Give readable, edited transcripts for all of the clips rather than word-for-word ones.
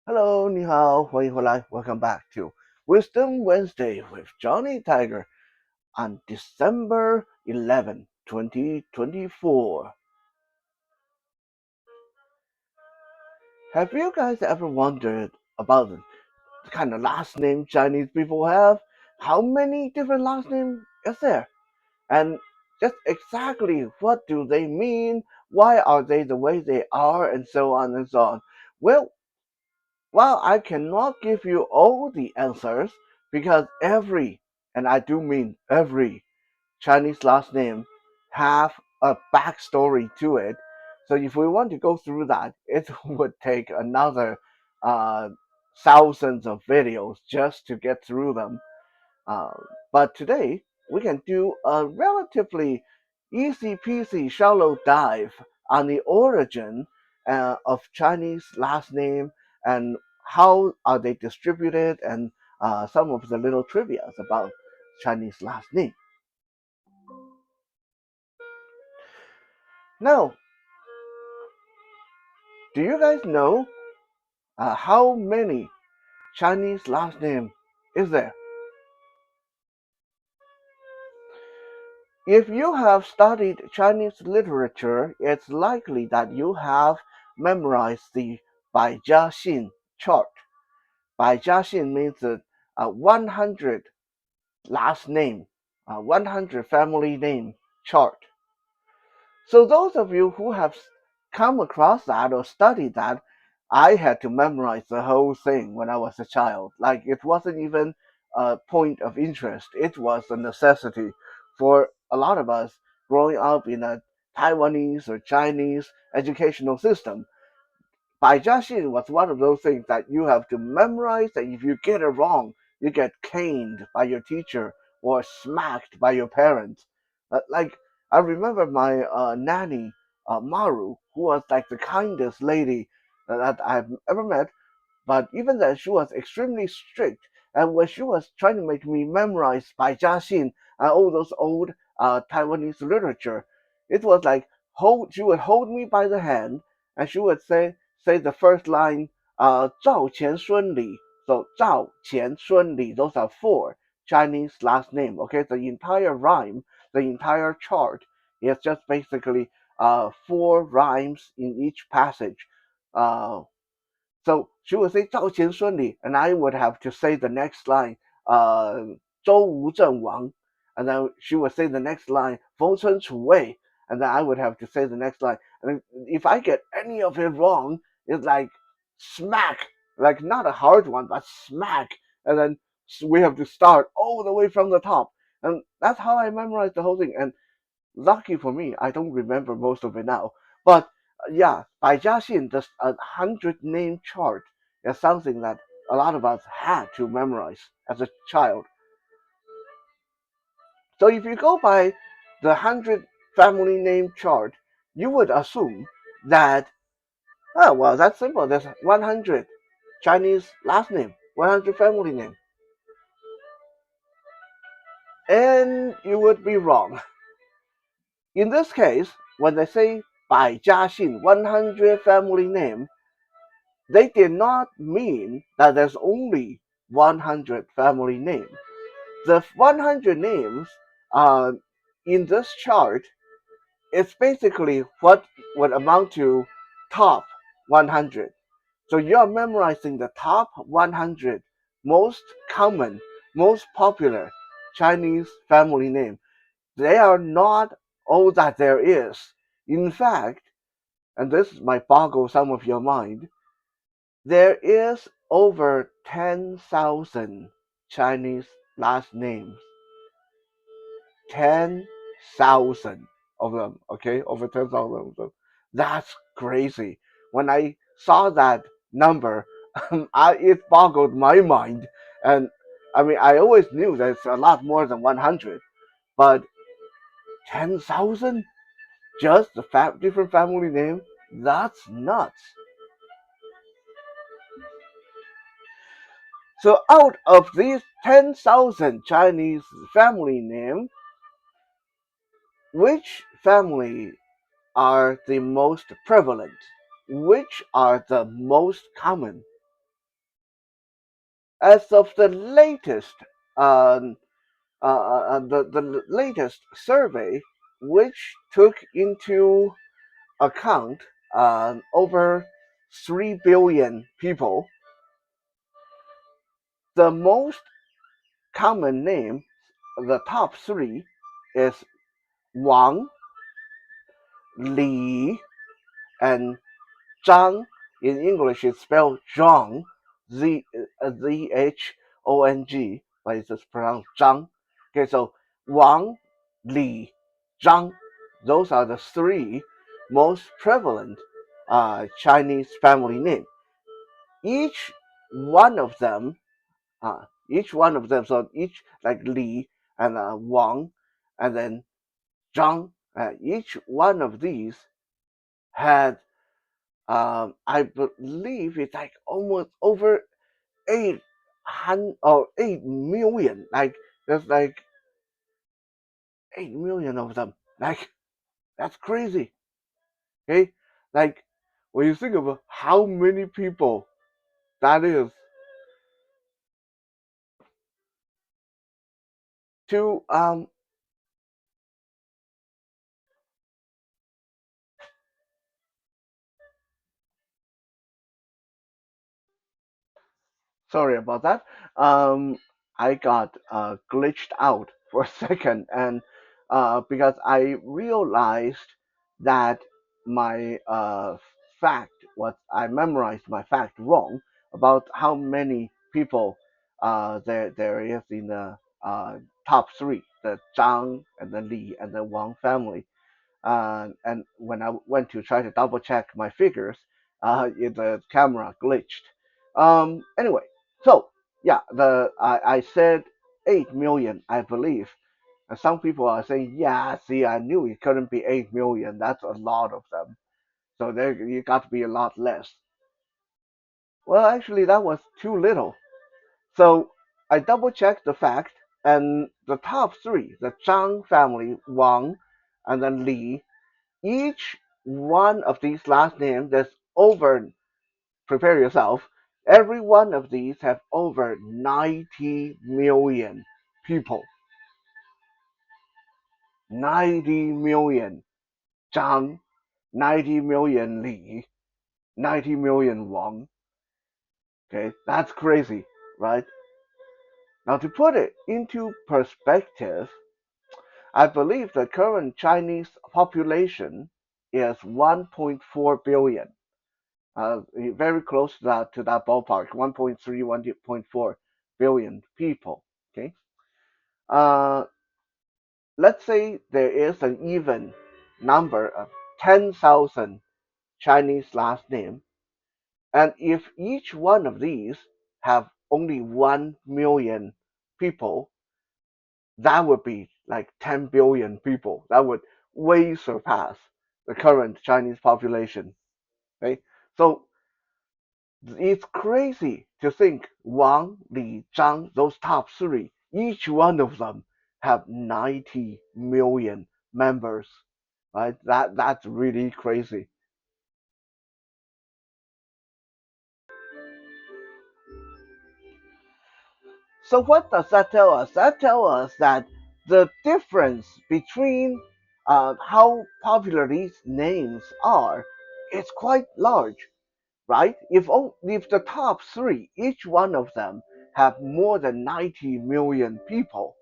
Hello，你好，欢迎回来，Welcome back to Wisdom Wednesday with Johnny Tiger on December 11, 2024. Have you guys ever wondered about the kind of last name Chinese people have? How many different last names is there? And just exactly what do they mean? Why are they the way they are? And so on and so on. Well, while I cannot give you all the answers, because every, and I do mean every, Chinese last name have a backstory to it. So if we want to go through that, it would take another uh, thousands of videos just to get through them. Uh, but today we can do a relatively easy peasy shallow dive on the origin of Chinese last name and how are they distributed and some of the little trivia about Chinese last name. Now, do you guys know how many Chinese last name is there? If you have studied Chinese literature, it's likely that you have memorized the Baijiaxin chart. Baijiaxin means 100 last name, 100 family name chart. So those of you who have come across that or studied that, I had to memorize the whole thing when I was a child. Like it wasn't even a point of interest. It was a necessity for a lot of us growing up in a Taiwanese or Chinese educational system. Baijiaxin was one of those things that you have to memorize, and if you get it wrong, you get caned by your teacher or smacked by your parents. Like I remember my nanny Maru, who was like the kindest lady that I've ever met. But even then, she was extremely strict. And when she was trying to make me memorize Bai Jiaxin and all those old Taiwanese literature, it was like she would hold me by the hand and she would say the first line, 赵钱孙李. So 赵钱孙李, those are four Chinese last name. Okay, the entire rhyme, the entire chart is just basically four rhymes in each passage. So she would say 赵钱孙李, and I would have to say the next line, 周吴郑王, and then she would say the next line, 冯春楚卫, and then I would have to say the next line. And if I get any of it wrong, it's like smack, like not a hard one, but smack, and then we have to start all the way from the top. And that's how I memorized the whole thing. And lucky for me, I don't remember most of it now. But yeah, by Jiaxin, the 100 name chart is something that a lot of us had to memorize as a child. So if you go by the 100 family name chart, you would assume that, oh, well, that's simple. There's 100 Chinese last name, 100 family name. And you would be wrong. In this case, when they say 百家姓 100 family name, they did not mean that there's only 100 family names. The 100 names in this chart is basically what would amount to top 100. So you're memorizing the top 100 most common, most popular Chinese family name. They are not all that there is. In fact, and this might boggle some of your mind, there is over 10,000 Chinese last names. 10,000 of them, okay? Over 10,000 of them. That's crazy. When I saw that number, it boggled my mind. And I mean, I always knew that it's a lot more than 100, but 10,000? Just the different family name? That's nuts. So out of these 10,000 Chinese family names, which family are the most prevalent? Which are the most common? As of the latest, um, the latest survey, which took into account over 3 billion people, the most common name, the top three, is Wang, Li, and Zhang. In English, it's spelled Zhong, Zhong, but it's just pronounced Zhang. Okay, so Wang, Li, Zhang, those are the three most prevalent Chinese family names. Each one of them, so each like Li and Wang, and then Zhang, each one of these had I believe it's like almost over 800 or 8 million. Like there's like 8 million of them. Like that's crazy. Okay, like when you think of how many people that is to Sorry about that. Um, I got glitched out for a second, and because I realized that my fact, what I memorized my fact wrong about how many people there is in the top three, the Zhang and the Li and the Wang family. And when I went to try to double check my figures, the camera glitched. Anyway, so yeah, I said 8 million, I believe. And some people are saying, yeah, see, I knew it couldn't be 8 million. That's a lot of them. So there, you got to be a lot less. Well, actually, that was too little. So I double checked the fact, and the top three, the Zhang family, Wang, and then Li, each one of these last names that's over, prepare yourself, every one of these have over 90 million people. 90 million Zhang, 90 million Li, 90 million Wang. Okay, that's crazy, right? Now, to put it into perspective, I believe the current Chinese population is 1.4 billion. Very close to that ballpark, 1.3, 1.4 billion people. Okay, uh, let's say there is an even number of 10,000 Chinese last name, and if each one of these have only 1 million people, that would be like 10 billion people. That would way surpass the current Chinese population. Okay, so it's crazy to think Wang, Li, Zhang, those top three, each one of them have 90 million members. Right? That's really crazy. So what does that tell us? That tells us that the difference between how popular these names are is quite large, right? If the top three, each one of them have more than 90 million people,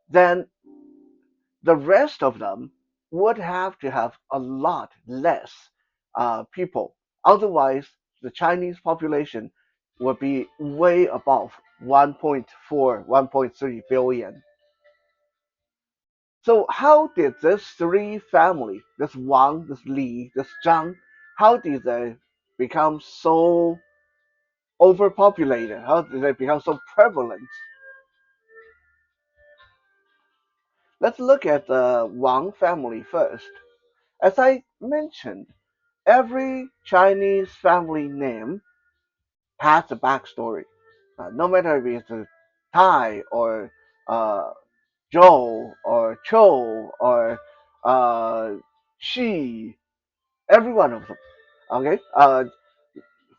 then the rest of them would have to have a lot less people. Otherwise, the Chinese population would be way above 1.4, 1.3 billion. So how did this three family, this Wang, this Li, this Zhang, how did they become so overpopulated? How did they become so prevalent? Let's look at the Wang family first. As I mentioned, every Chinese family name has a backstory. No matter if it's a Tai or uh, Zhou or Chou or Shi, every one of them. Okay.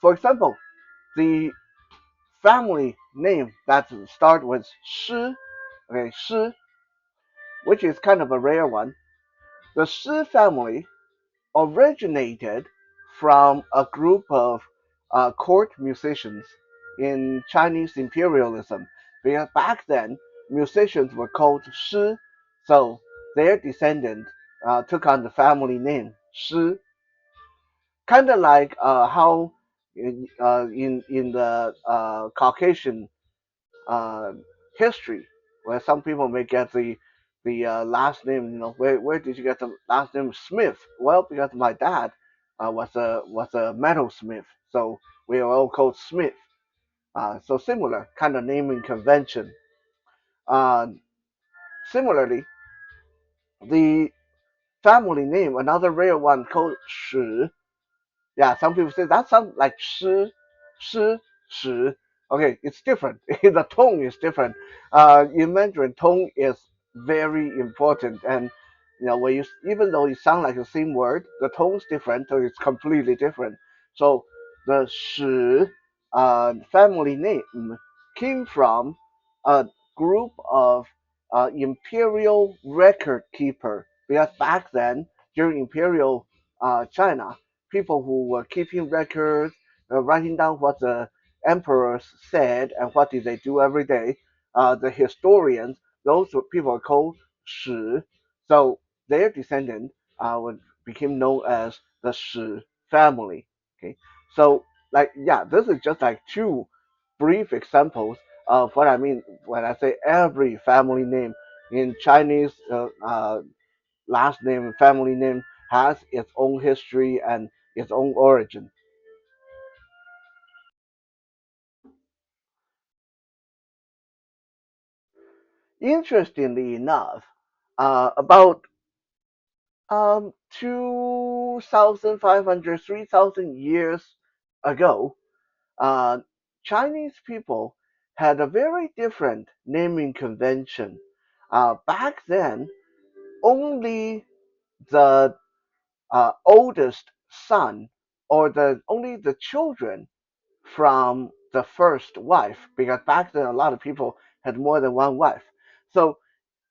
For example, the family name that start with Shi, okay, Shi, which is kind of a rare one. The Shi family originated from a group of court musicians in Chinese imperialism. Because back then, musicians were called Shi, so their descendant took on the family name Shi, kind of like how in the Caucasian uh, history, where some people may get the last name. You know, where did you get the last name Smith? Well, because my dad was a metalsmith, so we are all called Smith. So similar kind of naming convention. Uh, Similarly, the family name, another rare one called Shi. Yeah, some people say that sounds like shi, shi. Okay, it's different. The tone is different. In Mandarin, tone is very important, and when you even though it sounds like the same word, the tone's different, so it's completely different. So the shi family name came from a group of imperial record keeper because back then during imperial China people who were keeping records, writing down what the emperors said and what did they do every day. The historians, those people are called Shi. So their descendant became known as the Shi family. Okay, so like yeah, this is just like two brief examples of what I mean when I say every family name in Chinese last name and family name has its own history and its own origin. Interestingly enough, about 2,500, 3,000 years ago, uh, Chinese people had a very different naming convention. Back then, only the oldest son or only the children from the first wife, because back then a lot of people had more than one wife. So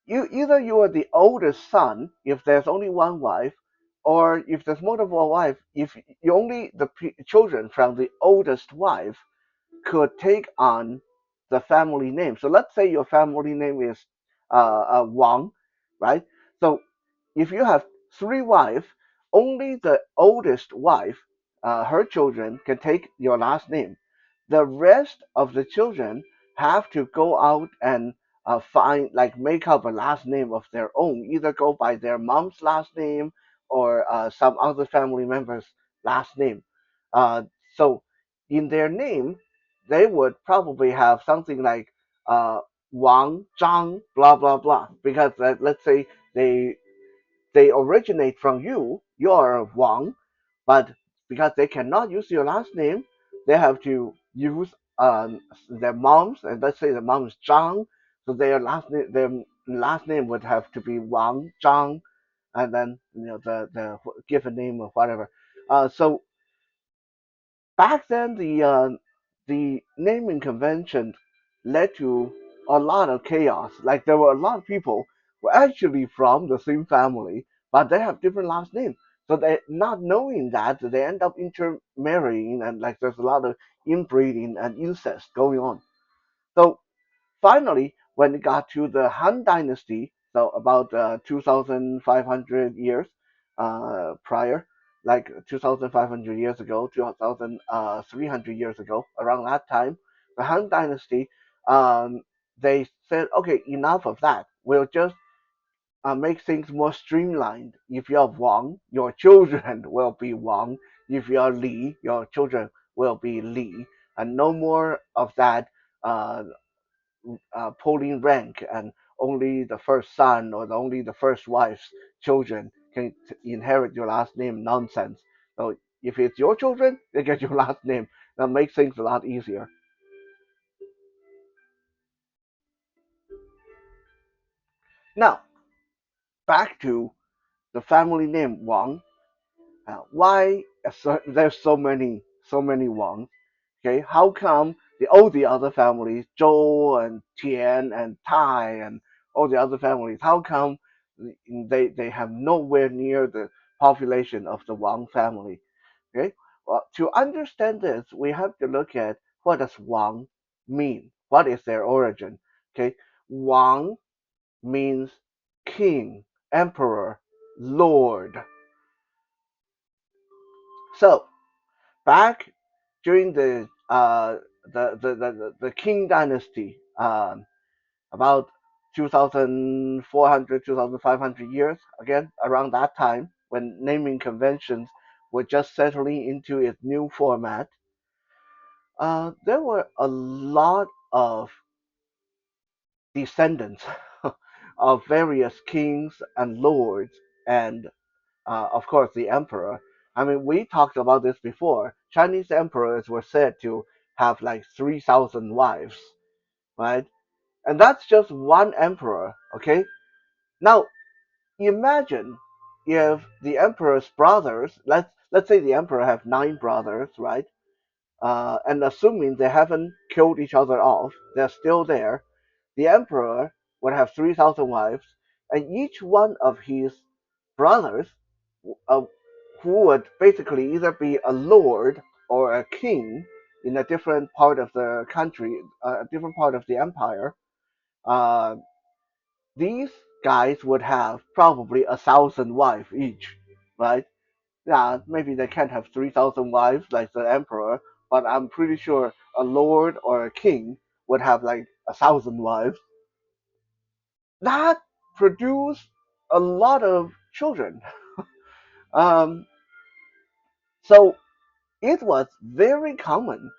you are the oldest son if there's only one wife, or if there's multiple wives, if you only the children from the oldest wife could take on the family name. So let's say your family name is Wang, right? So if you have three wives, only the oldest wife, her children, can take your last name. The rest of the children have to go out and find, like, make up a last name of their own, either go by their mom's last name or some other family member's last name. Uh, so in their name, they would probably have something like Wang, Zhang, blah blah blah. Because let's say they originate from you, you're Wang, but because they cannot use your last name, they have to use their mom's, and let's say the mom is Zhang, so their last name would have to be Wang Zhang, and then the given name or whatever. So back then the naming convention led to a lot of chaos. Like there were a lot of people who are actually from the same family, but they have different last names. So they not knowing that they end up intermarrying, and like there's a lot of inbreeding and incest going on. So finally, when it got to the Han Dynasty, so about 2,500 years prior, like 2,500 years ago, 2,300 years ago, around that time, the Han Dynasty, um, they said, okay, enough of that. We'll just make things more streamlined. If you're Wang, your children will be Wang. If you're Li, your children will be Li. And no more of that uh, polling rank and only the first son or only the first wife's children can inherit your last name nonsense. So if it's your children, they get your last name. That makes things a lot easier. Now, back to the family name Wang. Why there's so many Wangs? Okay, how come all the other families, Zhou and Tian and Tai and all the other families, how come they have nowhere near the population of the Wang family? Okay, well, to understand this, we have to look at what does Wang mean. What is their origin? Okay, Wang means king, emperor, lord. So back during the Qing dynasty, about 2,400, 2,500 years, again around that time when naming conventions were just settling into its new format, there were a lot of descendants of various kings and lords, and of course the emperor. I mean, we talked about this before. Chinese emperors were said to have like 3,000 wives, right? And that's just one emperor, okay? Now, imagine if the emperor's brothers, let's say the emperor have 9 brothers, right? And assuming they haven't killed each other off, they're still there. The emperor would have 3,000 wives, and each one of his brothers, uh, who would basically either be a lord or a king in a different part of the country, a different part of the empire, uh, these guys would have probably 1,000 wives each, right? Yeah, maybe they can't have 3,000 wives like the emperor, but I'm pretty sure a lord or a king would have like 1,000 wives. That produced a lot of children. Um, so it was very common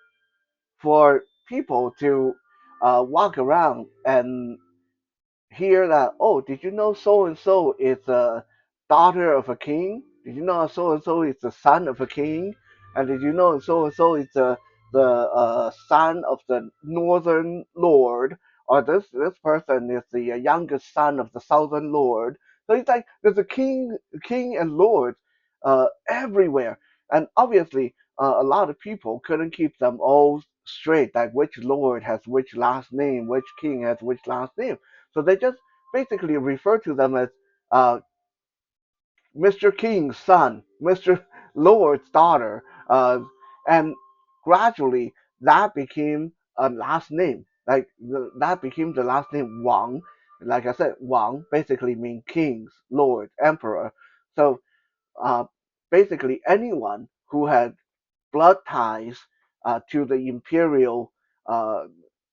for people to walk around and hear that, oh, did you know so and so is a daughter of a king? Did you know so and so is the son of a king? And did you know so and so is the son of the northern lord? Or this person is the youngest son of the southern lord. So it's like there's a king and lord everywhere, and obviously a lot of people couldn't keep them all straight, like which lord has which last name, which king has which last name. So they just basically refer to them as uh, Mr. King's son, Mr. Lord's daughter, and gradually that became a last name. Like that became the last name Wang. Like I said, Wang basically means kings, lord, emperor. So uh, basically anyone who had blood ties to the imperial uh,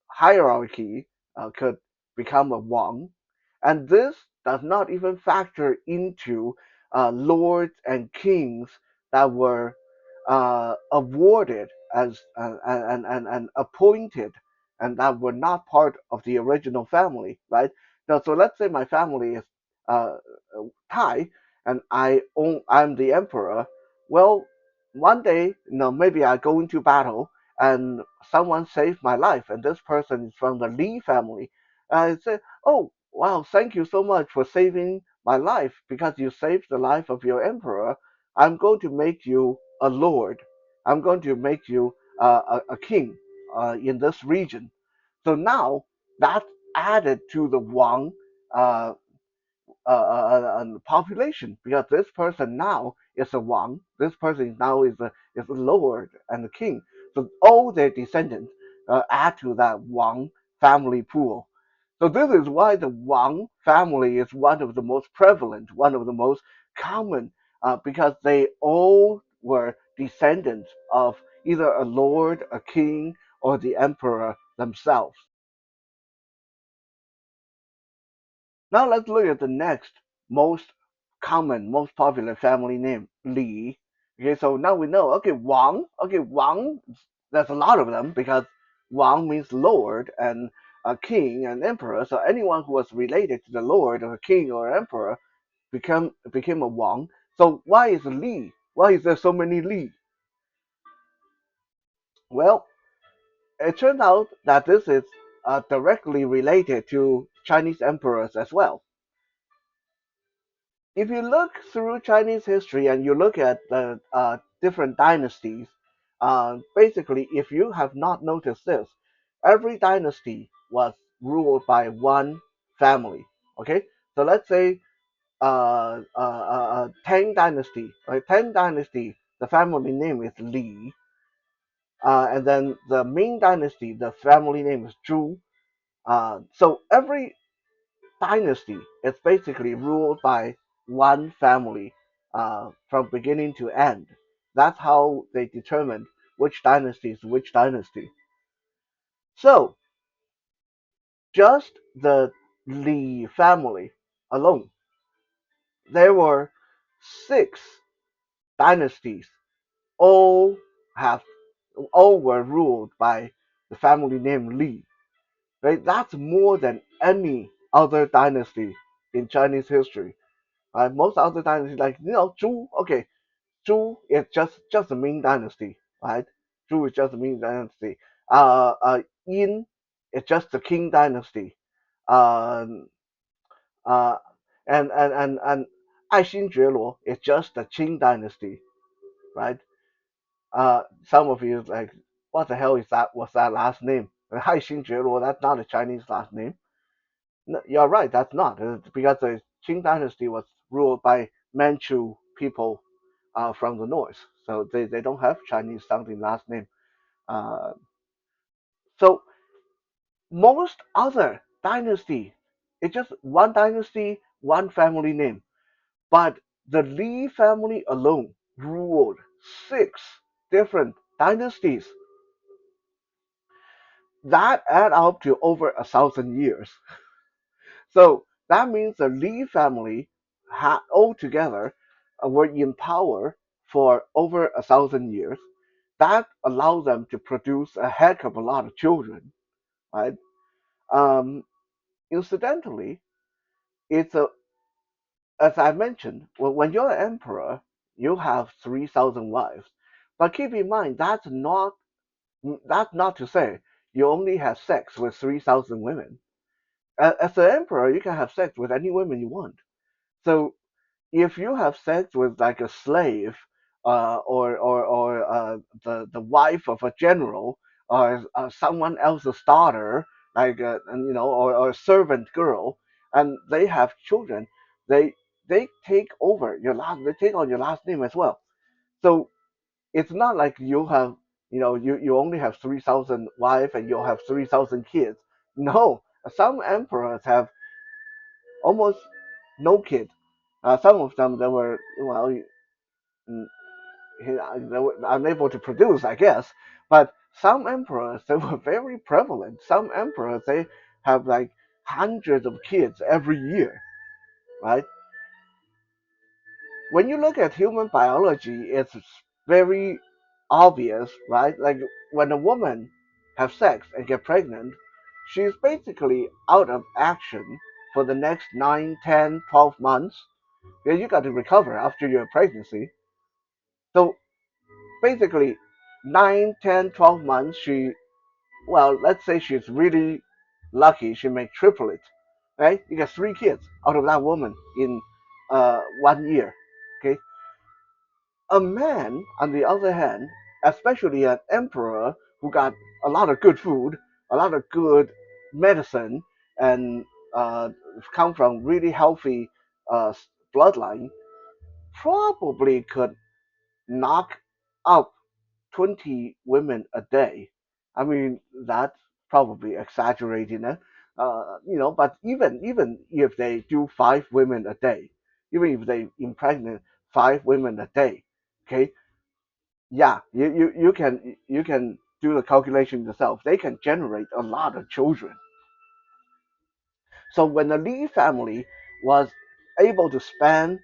hierarchy could become a Wang. And this does not even factor into lords and kings that were awarded as and appointed and that were not part of the original family, right? Now, so let's say my family is uh, Thai and I'm the emperor. Well, one day, maybe I go into battle and someone saved my life, and this person is from the Li family. I say, oh, wow, thank you so much for saving my life because you saved the life of your emperor. I'm going to make you a lord. I'm going to make you a king in this region. So now that's added to the Wang uh, population because this person now is a Wang. This person now is a lord and a king. So all their descendants add to that Wang family pool. So this is why the Wang family is one of the most prevalent, one of the most common, because they all were descendants of either a lord, a king, or the emperor themselves. Now let's look at the next most common, most popular family name, Li. Okay, so now we know, okay, Wang. Okay, Wang, there's a lot of them because Wang means lord and a king and emperor. So anyone who was related to the lord or king or emperor became a Wang. So why is Li? Why is there so many Li? Well, it turned out that this is directly related to Chinese emperors as well. If you look through Chinese history and you look at the different dynasties, Basically, if you have not noticed this, every dynasty was ruled by one family. Okay, so let's say Tang Dynasty. Right? Tang Dynasty, the family name is Li, and then the Ming Dynasty, the family name is Zhu. So every dynasty is basically ruled by one family from beginning to end. That's how they determined which dynasty is which dynasty. So just the Li family alone, there were six dynasties, all have all were ruled by the family name Li. Right? That's more than any other dynasty in Chinese history. Right? Most other dynasties, like Zhu, okay, Zhu is just the Ming dynasty, right? Zhu is just the Ming dynasty. Yin is just the Qing dynasty. Uh, uh, and Aixin Jueluo is just the Qing dynasty, right? Some of you is like, what the hell is that? What's that last name? Haixin Jueluo, that's not a Chinese last name. No, you're right, that's not. Because the Qing dynasty was ruled by Manchu people from the north. So they don't have Chinese sounding last name. Uh, so most other dynasty, it's just one dynasty, one family name. But the Li family alone ruled six different dynasties. That add up to over 1,000 years. So that means the Li family had altogether were in power for over 1,000 years. That allowed them to produce a heck of a lot of children, right? Um, Incidentally, it's a as I mentioned, when you're an emperor, you have 3,000 wives. But keep in mind that's not to say you only have sex with 3,000 women. As an emperor, you can have sex with any woman you want. So if you have sex with like a slave or the wife of a general or someone else's daughter, like and, or a servant girl, and they have children, they they take over your last they take on your last name as well. So it's not like you only have 3,000 wives and you'll have 3,000 kids. No, some emperors have almost no kids. Some of them they were mm, they were unable to produce, I guess. But some emperors they were very prevalent. Some emperors they have like hundreds of kids every year, right? When you look at human biology, it's very obvious, right? Like when a woman have sex and get pregnant, she's basically out of action for the next 9, 10, 12 months. Yeah, you got to recover after your pregnancy. So basically, 9, 10, 12 months, let's say she's really lucky, she may triple it, right? You get three kids out of that woman in 1 year, okay? A man, on the other hand, especially an emperor who got a lot of good food, a lot of good medicine, and uh, come from really healthy uh, bloodline, probably could knock up 20 women a day. I mean, that's probably exaggerating it. But even if they do 5 women a day, even if they impregnate 5 women a day, okay, yeah, you can do the calculation yourself. They can generate a lot of children. So when the Li family was able to span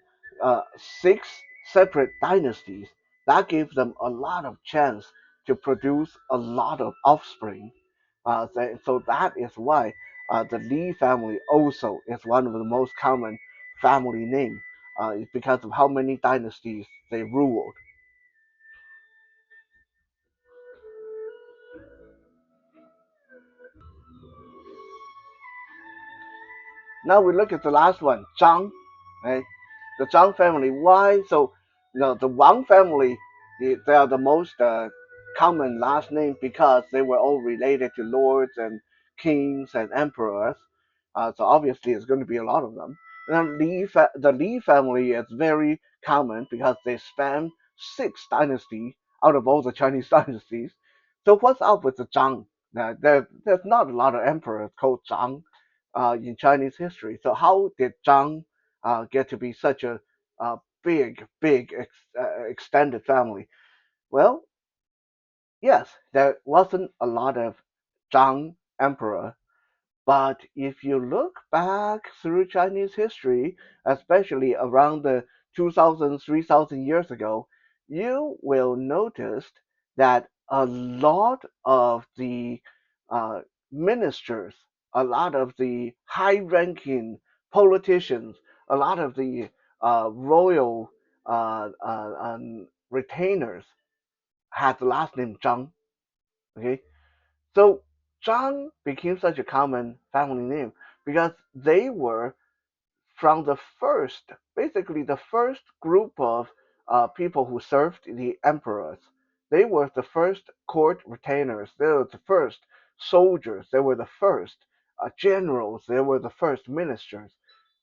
six separate dynasties, that gave them a lot of chance to produce a lot of offspring. So that is why the Li family also is one of the most common family name. It's because of how many dynasties they ruled. Now we look at the last one, Zhang, right? The Zhang family. Why? So, the Wang family, they are the most common last name because they were all related to lords and kings and emperors. So obviously, it's going to be a lot of them. And then the Li family is very common because they span six dynasties out of all the Chinese dynasties. So what's up with the Zhang? There's not a lot of emperors called Zhang in Chinese history. So how did Zhang get to be such a extended family? Well, yes, there wasn't a lot of Zhang emperor, but if you look back through Chinese history, especially around the 2000, 3000 years ago, you will notice that a lot of the uh, ministers, a lot of the high-ranking politicians, a lot of the royal retainers had the last name Zhang. Okay, so Zhang became such a common family name because they were from the first, basically the first group of people who served the emperors. They were the first court retainers. They were the first soldiers. They were the first generals. They were the first ministers.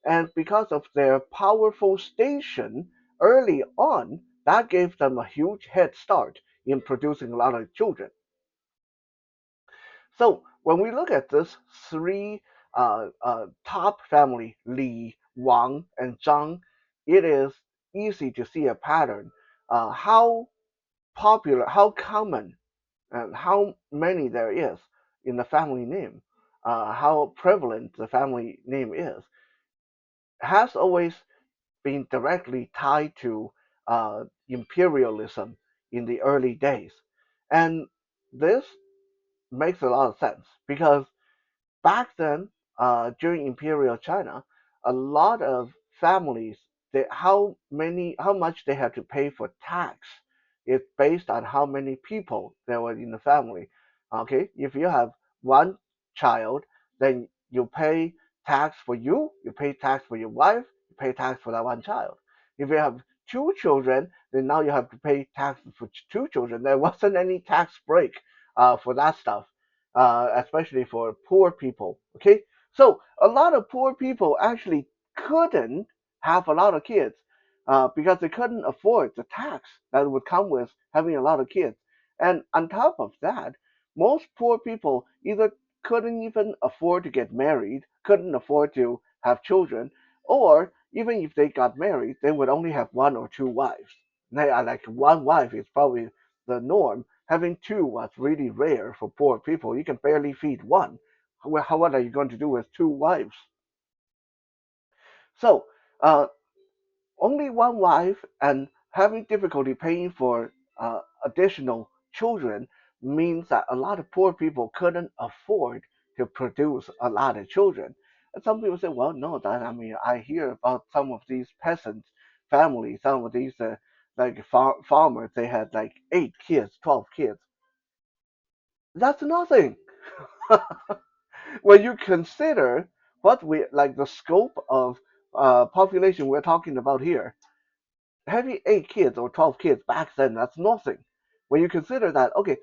And because of their powerful station early on, that gave them a huge head start in producing a lot of children. So when we look at this three top family, Li, Wang, and Zhang, it is easy to see a pattern. How popular, how common, and how many there is in the family name, how prevalent the family name is, has always been directly tied to imperialism in the early days. And this makes a lot of sense because back then, during Imperial China, a lot of families, how much they had to pay for tax is based on how many people there were in the family. Okay, if you have one child, then you pay tax for you, you pay tax for your wife, you pay tax for that one child. If you have two children, then now you have to pay tax for two children. There wasn't any tax break for that stuff, especially for poor people. Okay, so a lot of poor people actually couldn't have a lot of kids because they couldn't afford the tax that would come with having a lot of kids. And on top of that, most poor people either couldn't even afford to get married, couldn't afford to have children, or even if they got married, they would only have one or two wives. They are like one wife is probably the norm. Having two was really rare for poor people. You can barely feed one. What are you going to do with two wives? So, only one wife and having difficulty paying for additional children means that a lot of poor people couldn't afford to produce a lot of children. And some people say, well, no, that I mean, I hear about some of these peasant families, some of these like farmers, they had like 8 kids, 12 kids. That's nothing. When you consider what we like the scope of population we're talking about here, having 8 kids or 12 kids back then, that's nothing. When you consider that, okay,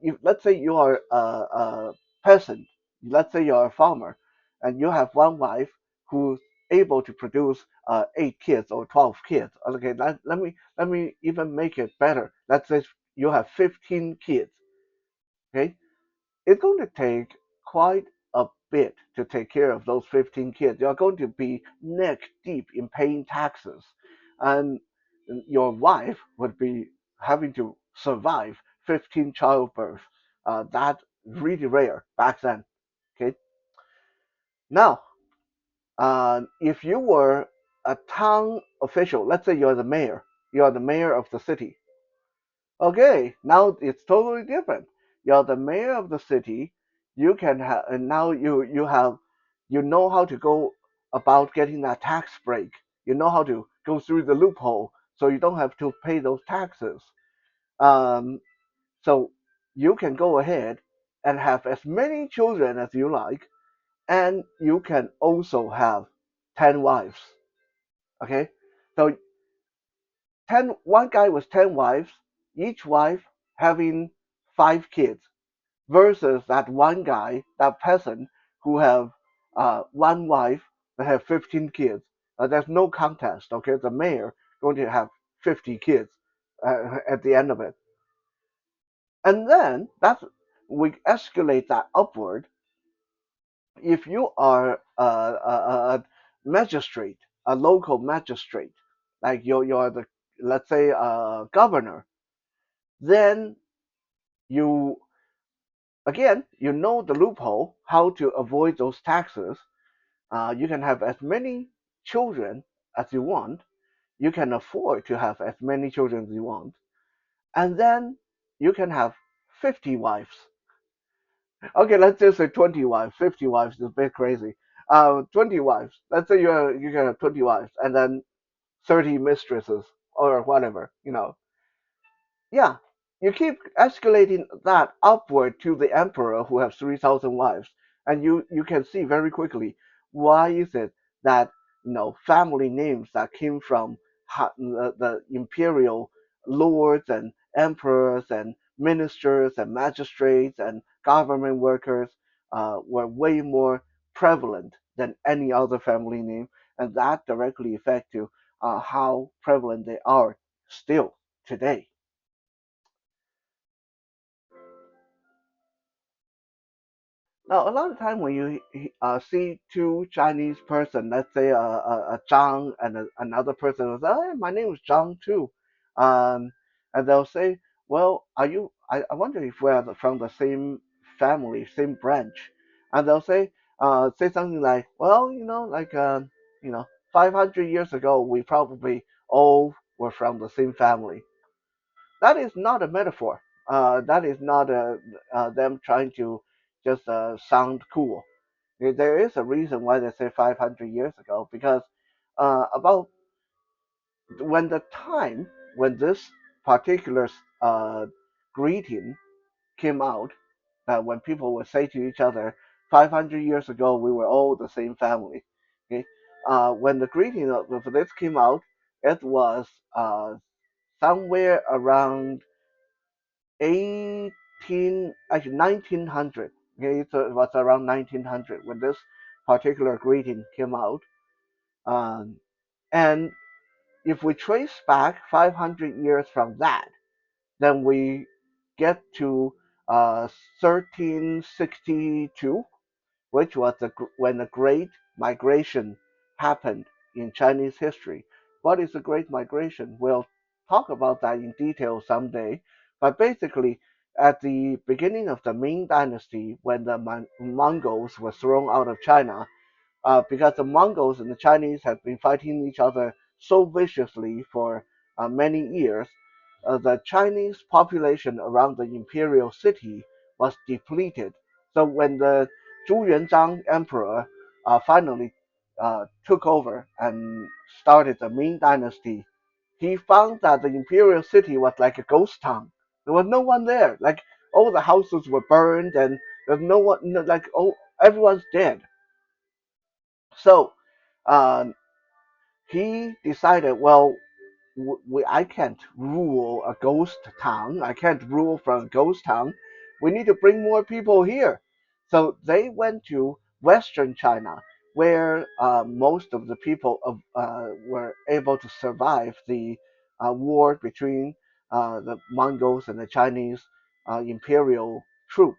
if let's say you are a peasant, let's say you're a farmer, and you have one wife who's able to produce 8 kids or 12 kids. Okay, let me even make it better. Let's say you have 15 kids. Okay, it's going to take quite a bit to take care of those 15 kids. You're going to be neck deep in paying taxes, and your wife would be having to survive 15 childbirths. That's really rare back then. Okay, now if you were a town official, let's say you're the mayor of the city. Okay, now it's totally different. You're the mayor of the city. You can have, and now you know how to go about getting that tax break. You know how to go through the loophole, so you don't have to pay those taxes. Um, so you can go ahead and have as many children as you like, and you can also have 10 wives. Okay, so one guy with 10 wives, each wife having 5 kids versus that one guy, that peasant who have one wife that have 15 kids. There's no contest. Okay, the mayor going to have 50 kids at the end of it, and then that's we escalate that upward. If you are a magistrate, a local magistrate, like you're the, let's say, governor, then you again you know the loophole how to avoid those taxes. You can have as many children as you want. You can afford to have as many children as you want, and then you can have 50 wives. Okay, let's just say 20 wives. 50 wives is a bit crazy. 20 wives. Let's say you can have 20 wives, and then 30 mistresses or whatever. Yeah, you keep escalating that upward to the emperor who has 3,000 wives, and you can see very quickly why is it that family names that came from the imperial lords and emperors and ministers and magistrates and government workers were way more prevalent than any other family name, and that directly affect to how prevalent they are still today. Now, a lot of time when you see two Chinese person, let's say a Zhang and another person will say, "Oh, my name is Zhang too," and they'll say, "Well, are you? I wonder if we're from the same family, same branch," and they'll say something like, "Well, 500 years ago, we probably all were from the same family." That is not a metaphor. That is not them trying to just sound cool. There is a reason why they say 500 years ago because about when the time when this particular uh, greeting came out, when people would say to each other, 500 years ago we were all the same family. Okay, when the greeting of this came out, it was somewhere around 18 actually 1900. Okay, so it was around 1900 when this particular greeting came out. um, and if we trace back 500 years from that, then we get to 1362, which was when the Great Migration happened in Chinese history. What is the Great Migration? We'll talk about that in detail someday. But basically, at the beginning of the Ming Dynasty, when the Mongols were thrown out of China, because the Mongols and the Chinese had been fighting each other so viciously for many years, the Chinese population around the imperial city was depleted. So when the Zhu Yuanzhang emperor finally took over and started the Ming Dynasty, he found that the imperial city was like a ghost town. There was no one there. Like all the houses were burned, and there's no one. Like oh, everyone's dead. So um, he decided, well, I can't rule a ghost town. I can't rule from a ghost town. We need to bring more people here. So they went to Western China, where most of the people were able to survive the war between the Mongols and the Chinese imperial troop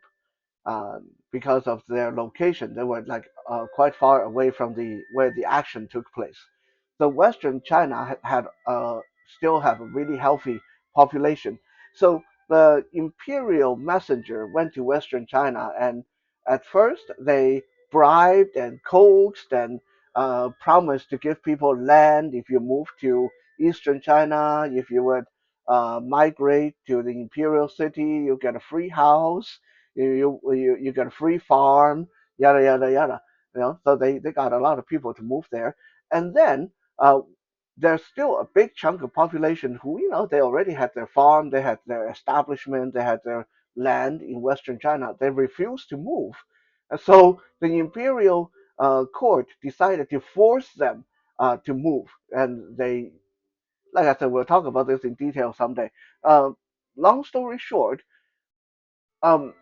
because of their location. They were like quite far away from the where the action took place. So Western China had still have a really healthy population. So the imperial messenger went to Western China, and at first they bribed and coaxed and promised to give people land if you move to Eastern China. If you would migrate to the imperial city, you get a free house, you get a free farm, yada yada yada. So they got a lot of people to move there, and then uh, there's still a big chunk of population who they already had their farm, they had their establishment, they had their land in Western China. They refused to move, and so the imperial court decided to force them to move, and they, like I said, we'll talk about this in detail someday. Uh, Long story short, um,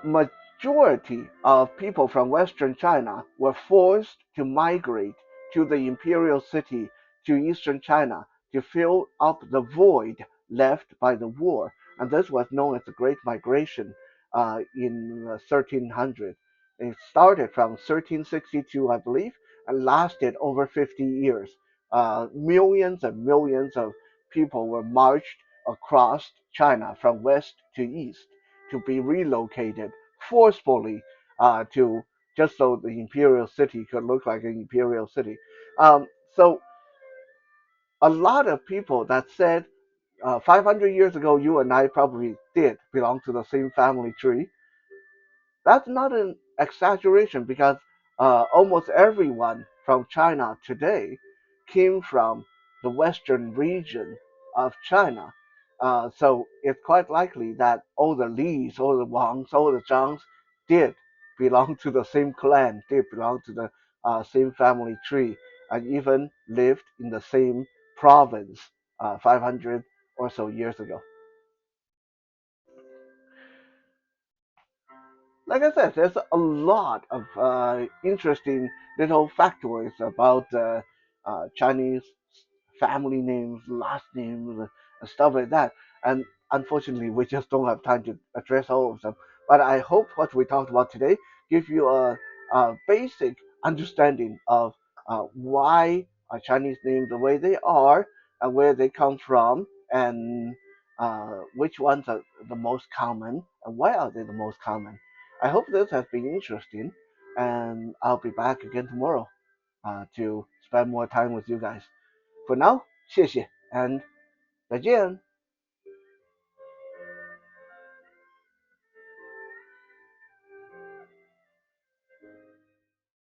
majority of people from Western China were forced to migrate to the imperial city to Eastern China to fill up the void left by the war. And this was known as the Great Migration in 1300. It started from 1362, I believe, and lasted over 50 years. Millions and millions of people were marched across China from west to east to be relocated forcefully to just so the imperial city could look like an imperial city. So a lot of people that said 500 years ago you and I probably did belong to the same family tree, that's not an exaggeration because almost everyone from China today came from the western region of China. So it's quite likely that all the Lis, all the Wangs, all the Zhangs did belong to the same clan, did belong to the same family tree, and even lived in the same province 500 or so years ago. Like I said, there's a lot of interesting little factoids about Chinese family names, last names, and stuff like that. And unfortunately, we just don't have time to address all of them. But I hope what we talked about today gives you a basic understanding of why Chinese names the way they are and where they come from and which ones are the most common and why are they the most common. I hope this has been interesting, and I'll be back again tomorrow to spend more time with you guys. For now, 谢谢 and 再见。